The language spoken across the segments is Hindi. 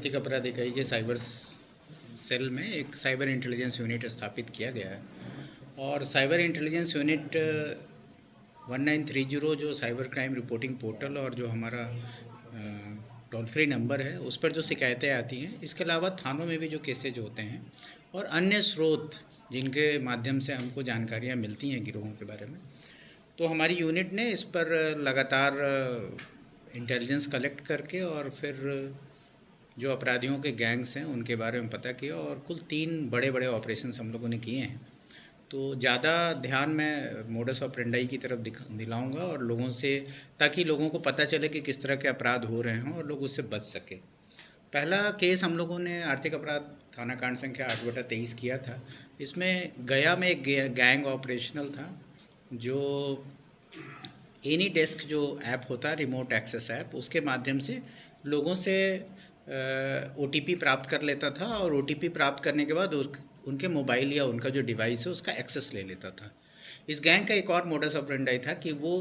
आर्थिक अपराध इकाई के साइबर सेल में एक साइबर इंटेलिजेंस यूनिट स्थापित किया गया है। और साइबर इंटेलिजेंस यूनिट 1930 जो साइबर क्राइम रिपोर्टिंग पोर्टल और जो हमारा टोल फ्री नंबर है उस पर जो शिकायतें आती हैं, इसके अलावा थानों में भी जो केसेज होते हैं और अन्य स्रोत जिनके माध्यम से हमको जानकारियाँ मिलती हैं गिरोहों के बारे में, तो हमारी यूनिट ने इस पर लगातार इंटेलिजेंस कलेक्ट करके और फिर जो अपराधियों के गैंग्स हैं उनके बारे में पता किया और कुल 3 बड़े बड़े ऑपरेशंस हम लोगों ने किए हैं। तो ज़्यादा ध्यान मैं मोडस ऑपरेंडाई की तरफ दिलाऊंगा और लोगों से, ताकि लोगों को पता चले कि किस तरह के अपराध हो रहे हैं और लोग उससे बच सके। पहला केस हम लोगों ने आर्थिक अपराध थाना कांड संख्या 8/23 किया था। इसमें गया में एक गैंग ऑपरेशनल था जो एनी डेस्क जो ऐप होता है, रिमोट एक्सेस ऐप, उसके माध्यम से लोगों से ओटीपी प्राप्त कर लेता था और ओटीपी प्राप्त करने के बाद उनके मोबाइल या उनका जो डिवाइस है उसका एक्सेस ले लेता था। इस गैंग का एक और मोडस ऑपरेंडाई था कि वो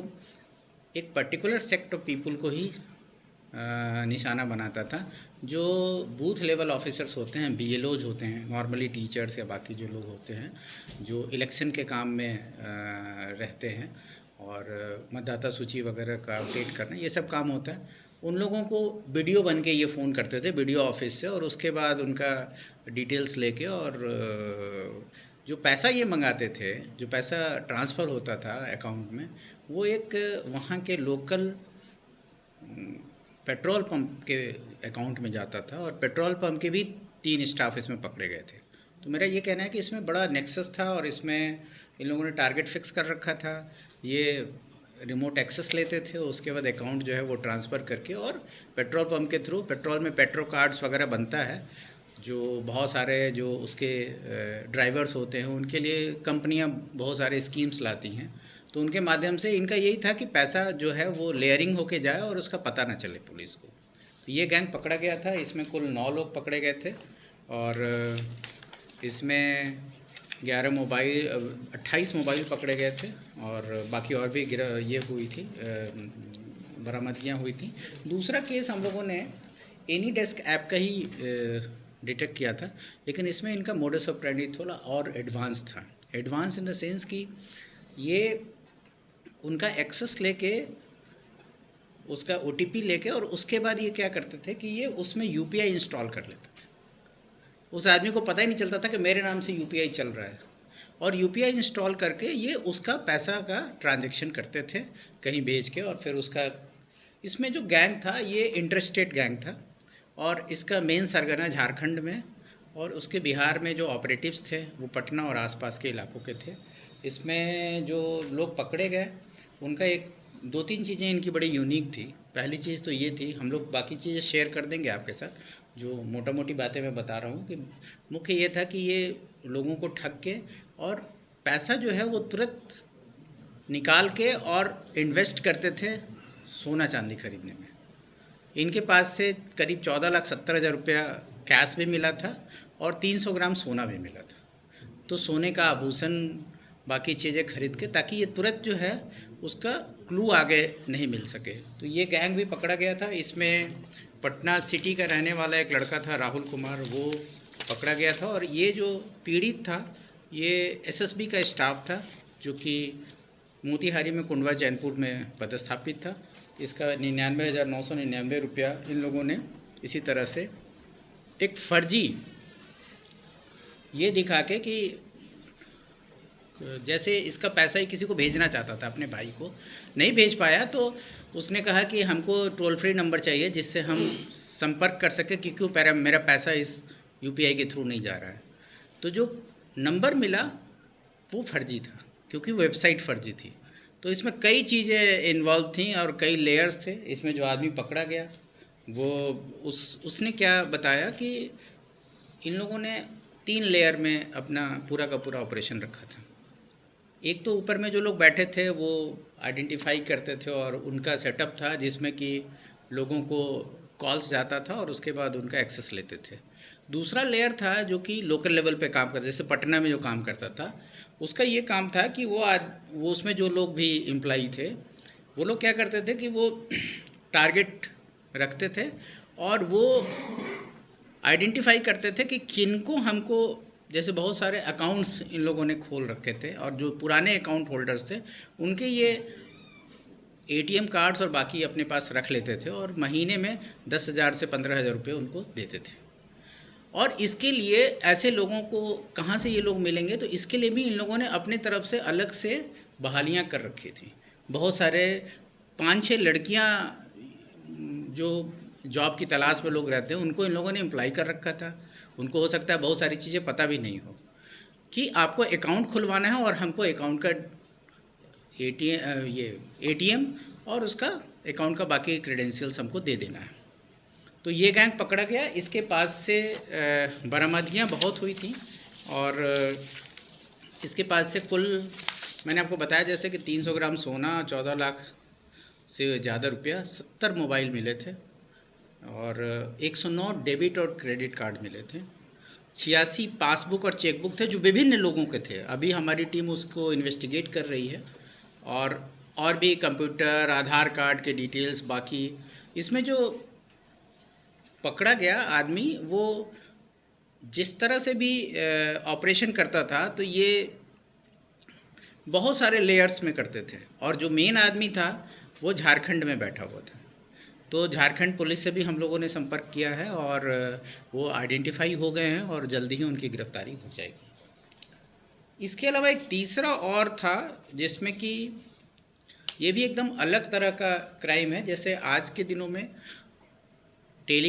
एक पर्टिकुलर सेक्ट ऑफ पीपल को ही निशाना बनाता था। जो बूथ लेवल ऑफिसर्स होते हैं, बीएलओज होते हैं, नॉर्मली टीचर्स या बाकी जो लोग होते हैं जो इलेक्शन के काम में रहते हैं और मतदाता सूची वगैरह का अपडेट करना, ये सब काम होता है। उन लोगों को वीडियो बन के ये फ़ोन करते थे वीडियो ऑफिस से, और उसके बाद उनका डिटेल्स लेके और जो पैसा ये मंगाते थे, जो पैसा ट्रांसफ़र होता था अकाउंट में, वो एक वहाँ के लोकल पेट्रोल पंप के अकाउंट में जाता था और पेट्रोल पंप के भी 3 स्टाफ इसमें पकड़े गए थे। तो मेरा ये कहना है कि इसमें बड़ा नेक्सस था और इसमें इन लोगों ने टारगेट फिक्स कर रखा था। ये रिमोट एक्सेस लेते थे, उसके बाद अकाउंट जो है वो ट्रांसफ़र करके और पेट्रोल पंप के थ्रू, पेट्रोल में पेट्रो कार्ड्स वगैरह बनता है, जो बहुत सारे जो उसके ड्राइवर्स होते हैं उनके लिए कंपनियां बहुत सारे स्कीम्स लाती हैं। तो उनके माध्यम से इनका यही था कि पैसा जो है वो लेयरिंग होके जाए और उसका पता ना चले पुलिस को। तो ये गैंग पकड़ा गया था। इसमें कुल 9 लोग पकड़े गए थे और इसमें 11 मोबाइल 28 मोबाइल पकड़े गए थे और बाकी और भी ये हुई थी, बरामदगियाँ हुई थी। दूसरा केस हम लोगों ने एनी डेस्क ऐप का ही डिटेक्ट किया था, लेकिन इसमें इनका मोडस ऑपरेंडी थोड़ा और एडवांस था। एडवांस इन द सेंस कि ये उनका एक्सेस लेके, उसका ओटीपी लेके, और उसके बाद ये क्या करते थे कि ये उसमें यूपीआई इंस्टॉल कर लेते थे। उस आदमी को पता ही नहीं चलता था कि मेरे नाम से यूपीआई चल रहा है, और यूपीआई इंस्टॉल करके ये उसका पैसा का ट्रांजैक्शन करते थे कहीं भेज के, और फिर उसका, इसमें जो गैंग था ये इंटरस्टेट गैंग था और इसका मेन सरगना झारखंड में और उसके बिहार में जो ऑपरेटिव्स थे वो पटना और आसपास के इलाकों के थे। इसमें जो लोग पकड़े गए उनका एक 2-3 चीज़ें इनकी बड़ी यूनिक थी। पहली चीज़ तो ये थी, हम लोग बाकी चीज़ें शेयर कर देंगे आपके साथ, जो मोटा मोटी बातें मैं बता रहा हूँ, कि मुख्य ये था कि ये लोगों को ठग के और पैसा जो है वो तुरंत निकाल के और इन्वेस्ट करते थे सोना चांदी खरीदने में। इनके पास से करीब 14,70,000 रुपया कैश भी मिला था और 300 ग्राम सोना भी मिला था। तो सोने का आभूषण, बाकी चीज़ें खरीद के, ताकि ये तुरंत जो है उसका क्लू आगे नहीं मिल सके। तो ये गैंग भी पकड़ा गया था। इसमें पटना सिटी का रहने वाला एक लड़का था राहुल कुमार, वो पकड़ा गया था। और ये जो पीड़ित था ये एसएसबी का स्टाफ था जो कि मोतिहारी में कुंडवा चैनपुर में पदस्थापित था। इसका 99,999 रुपया इन लोगों ने इसी तरह से एक फर्जी ये दिखा के कि जैसे इसका पैसा ही किसी को भेजना चाहता था, अपने भाई को नहीं भेज पाया, तो उसने कहा कि हमको टोल फ्री नंबर चाहिए जिससे हम संपर्क कर सकें कि क्यों मेरा पैसा इस यूपीआई के थ्रू नहीं जा रहा है। तो जो नंबर मिला वो फर्जी था क्योंकि वेबसाइट फर्जी थी। तो इसमें कई चीज़ें इन्वॉल्व थी और कई लेयर्स थे। इसमें जो आदमी पकड़ा गया वो उसने क्या बताया कि इन लोगों ने 3 लेयर में अपना पूरा का पूरा ऑपरेशन रखा था। एक तो ऊपर में जो लोग बैठे थे वो आइडेंटिफाई करते थे और उनका सेटअप था जिसमें कि लोगों को कॉल्स जाता था और उसके बाद उनका एक्सेस लेते थे। दूसरा लेयर था जो कि लोकल लेवल पे काम करता, जैसे पटना में जो काम करता था उसका ये काम था कि वो उसमें जो लोग भी एम्प्लॉई थे वो लोग क्या करते थे कि वो टारगेट रखते थे और वो आइडेंटिफाई करते थे कि किनको हमको, जैसे बहुत सारे अकाउंट्स इन लोगों ने खोल रखे थे और जो पुराने अकाउंट होल्डर्स थे उनके ये एटीएम कार्ड्स और बाकी अपने पास रख लेते थे और महीने में 10,000 से 15,000 रुपये उनको देते थे। और इसके लिए ऐसे लोगों को कहाँ से ये लोग मिलेंगे, तो इसके लिए भी इन लोगों ने अपनी तरफ से अलग से बहालियाँ कर रखी थी। बहुत सारे 5-6 लड़कियाँ जो जॉब की तलाश में लोग रहते हैं उनको इन लोगों ने एम्प्लॉय कर रखा था। उनको हो सकता है बहुत सारी चीज़ें पता भी नहीं हो कि आपको अकाउंट खुलवाना है और हमको अकाउंट का एटीएम और उसका अकाउंट का बाकी क्रेडेंशियल्स हमको दे देना है। तो ये गैंग पकड़ा गया। इसके पास से बरामदगियाँ बहुत हुई थी और इसके पास से कुल मैंने आपको बताया जैसे कि 300 ग्राम सोना, 14 लाख से ज़्यादा रुपया, 70 मोबाइल मिले थे और 109 डेबिट और क्रेडिट कार्ड मिले थे। 86 पासबुक और चेकबुक थे जो विभिन्न लोगों के थे। अभी हमारी टीम उसको इन्वेस्टिगेट कर रही है और भी कंप्यूटर, आधार कार्ड के डिटेल्स बाकी। इसमें जो पकड़ा गया आदमी वो जिस तरह से भी ऑपरेशन करता था तो ये बहुत सारे लेयर्स में करते थे और जो मेन आदमी था वो झारखंड में बैठा हुआ था। तो झारखंड पुलिस से भी हम लोगों ने संपर्क किया है और वो आइडेंटिफाई हो गए हैं और जल्दी ही उनकी गिरफ्तारी हो जाएगी। इसके अलावा एक तीसरा और था जिसमें कि ये भी एकदम अलग तरह का क्राइम है। जैसे आज के दिनों में टेली